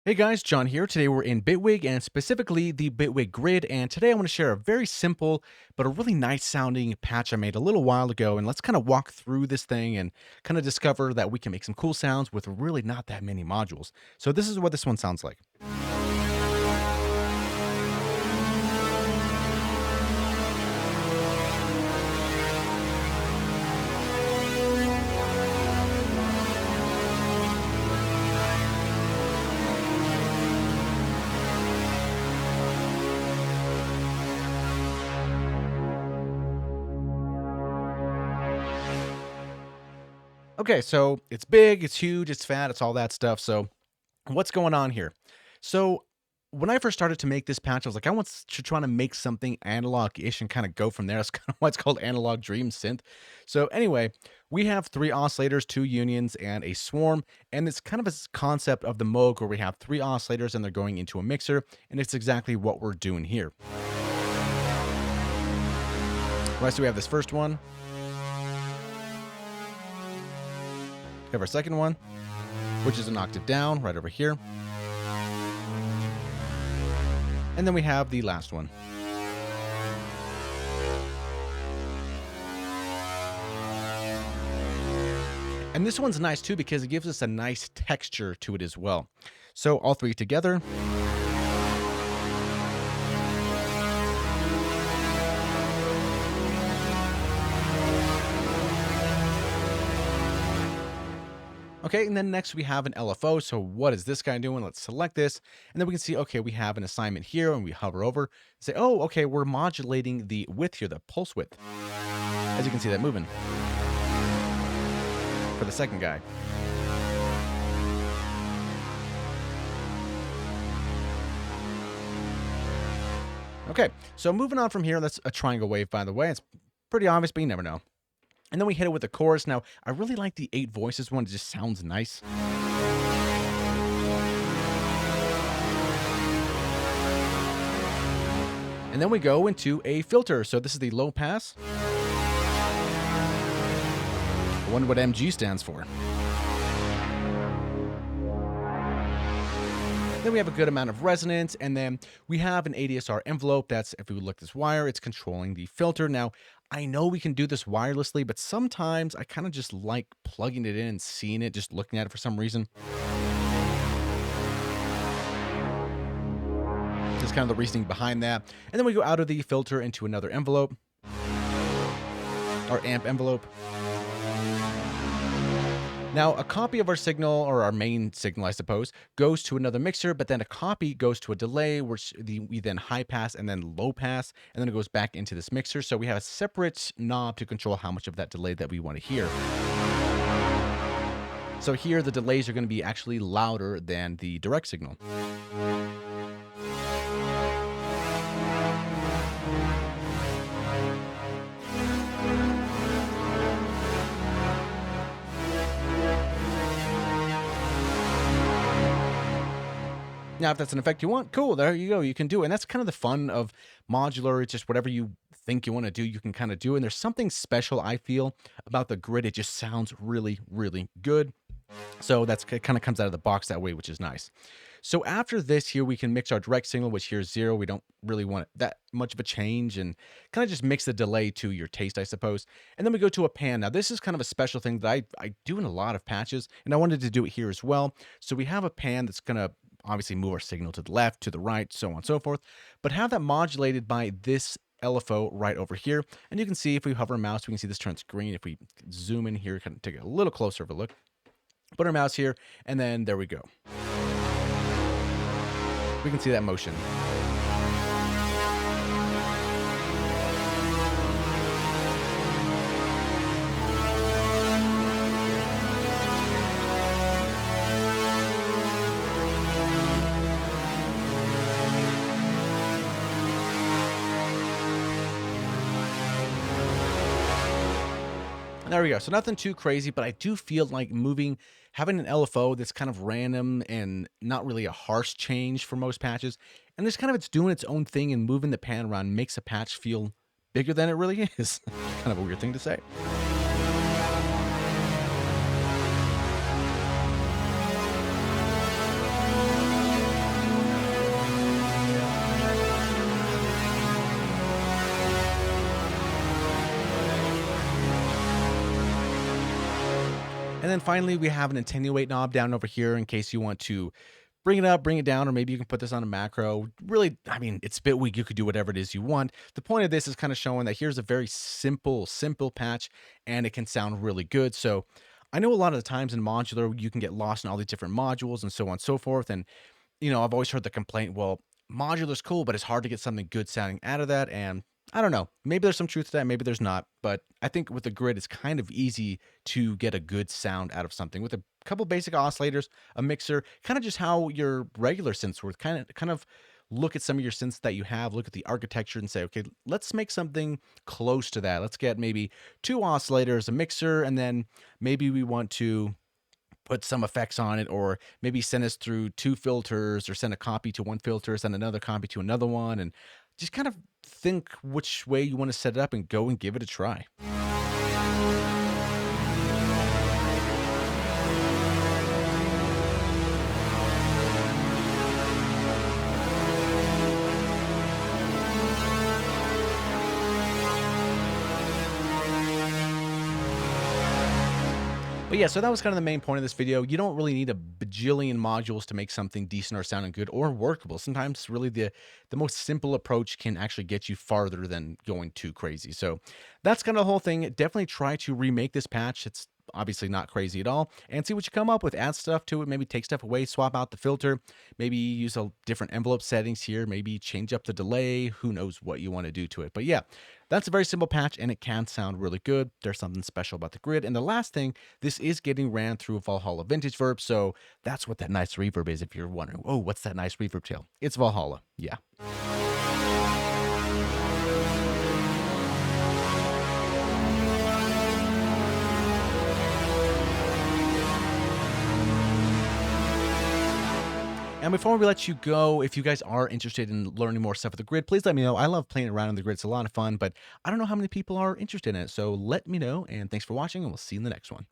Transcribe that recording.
Hey guys, John here. Today we're in Bitwig and specifically the Bitwig Grid, and today I want to share a very simple but a really nice sounding patch I made a little while ago, and let's kind of walk through this thing and kind of discover that we can make some cool sounds with really not that many modules. So this is what this one sounds like. Okay, so it's big, it's huge, it's fat, it's all that stuff. So what's going on here? So when I first started to make this patch, I was like, I want to try to make something analog-ish and kind of go from there. That's kind of why it's called Analog Dream Synth. So anyway, we have three oscillators, two unions, and a swarm. And it's kind of a concept of the Moog where we have three oscillators and they're going into a mixer. And it's exactly what we're doing here. Right, so we have this first one. We have our second one, which is an octave down right over here. And then we have the last one. And this one's nice too because it gives us a nice texture to it as well. So all three together. Okay, and then next we have an LFO. So what is this guy doing? Let's select this. And then we can see, okay, we have an assignment here and we hover over and say, oh, okay, we're modulating the width here, the pulse width. As you can see that moving for the second guy. Okay, so moving on from here, that's a triangle wave, by the way. It's pretty obvious, but you never know. And then we hit it with the chorus. Now, I really like the 8 voices one. It just sounds nice. And then we go into a filter. So this is the low pass. I wonder what MG stands for. Then we have a good amount of resonance, and then we have an ADSR envelope. That's, if we look at this wire, it's controlling the filter. Now, I know we can do this wirelessly, but sometimes I kind of just like plugging it in and seeing it, just looking at it for some reason. Just kind of the reasoning behind that. And then we go out of the filter into another envelope, our amp envelope. Now, a copy of our signal, or our main signal, I suppose, goes to another mixer, but then a copy goes to a delay, which we then high pass and then low pass, and then it goes back into this mixer. So we have a separate knob to control how much of that delay that we want to hear. So here, the delays are going to be actually louder than the direct signal. Now, if that's an effect you want, cool, there you go, you can do it. And that's kind of the fun of modular. It's just whatever you think you want to do, you can kind of do. And there's something special, I feel, about the grid. It just sounds really, really good. So that's kind of comes out of the box that way, which is nice. So after this here, we can mix our direct signal, which here is 0. We don't really want that much of a change, and kind of just mix the delay to your taste, I suppose. And then we go to a pan. Now, this is kind of a special thing that I do in a lot of patches, and I wanted to do it here as well. So we have a pan that's going to obviously move our signal to the left, to the right, so on and so forth, but have that modulated by this LFO right over here. And you can see if we hover our mouse, we can see this turns green. If we zoom in here, kind of take a little closer of a look, put our mouse here, and then there we go. We can see that motion. There we go. So nothing too crazy, but I do feel like having an LFO that's kind of random and not really a harsh change for most patches. And it's it's doing its own thing, and moving the pan around makes a patch feel bigger than it really is. Kind of a weird thing to say. And then finally, we have an attenuate knob down over here in case you want to bring it up, bring it down, or maybe you can put this on a macro. Really, I mean, it's Bitwig. You could do whatever it is you want. The point of this is kind of showing that here's a very simple patch, and it can sound really good. So I know a lot of the times in modular, you can get lost in all these different modules and so on and so forth. And I've always heard the complaint, well, modular's cool, but it's hard to get something good sounding out of that. And I don't know, maybe there's some truth to that, maybe there's not. But I think with the grid, it's kind of easy to get a good sound out of something with a couple basic oscillators, a mixer, kind of just how your regular synths work. Kind of look at some of your synths that you have, look at the architecture and say, okay, let's make something close to that. Let's get maybe two oscillators, a mixer, and then maybe we want to put some effects on it, or maybe send us through two filters, or send a copy to one filter, send another copy to another one, and just kind of think which way you want to set it up and go and give it a try. But yeah, so that was kind of the main point of this video. You don't really need a bajillion modules to make something decent or sounding good or workable. Sometimes really the most simple approach can actually get you farther than going too crazy. So that's kind of the whole thing. Definitely try to remake this patch. It's obviously not crazy at all, and see what you come up with. Add stuff to it, maybe take stuff away, swap out the filter, maybe use a different envelope settings here, maybe change up the delay. Who knows what you want to do to it. But yeah, that's a very simple patch, and it can sound really good. There's something special about the grid. And the last thing, this is getting ran through Valhalla Vintage Verb, so that's what that nice reverb is if you're wondering, oh, what's that nice reverb tail? It's Valhalla, yeah. And before we let you go, if you guys are interested in learning more stuff with the grid, please let me know. I love playing around in the grid. It's a lot of fun, but I don't know how many people are interested in it. So let me know, and thanks for watching, and we'll see you in the next one.